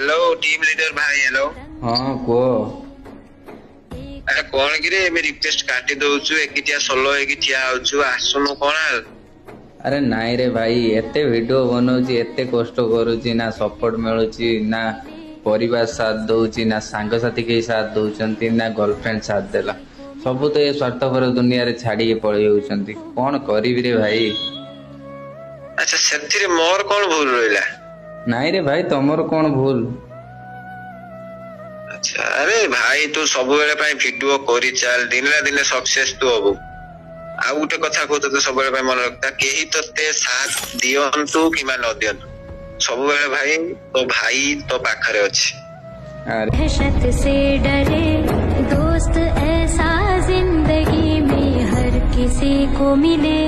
Hello team leader भाई hello. हाँ कुह। अरे कौन कि रे मैं रिक्वेस्ट काटी दउछु एकिटिया सोलो हेकी ठिया होछु आसुनु कोन। अरे नाई रे भाई एते वीडियो बनाऊची एते कष्ट करूची ना सपोर्ट मिलूची ना परिवार साथ दउची ना सांगसाथी के साथ दउचंती ना गर्लफ्रेंड साथ देला सब तो ये स्वार्थपर दुनिया रे छाड़ी पळै होउचंती कोन करिवि रे भाई। अच्छा सेथिरे मोर कोन भूल रहिला। नाई रे भाई तमर कोन भूल। अच्छा अरे भाई तू सब बेले पई वीडियो करी चल दिन ला दिन सक्सेस तू हबु। आ उठे कथा को तो सब बेले पई मन रखता केही तते साथ दियंतु किमा न दियंतु सब बेले भाई तो भाई तो पाखरे अछि। दहशत से डरे दोस्त ऐसा जिंदगी में हर किसी को मिले।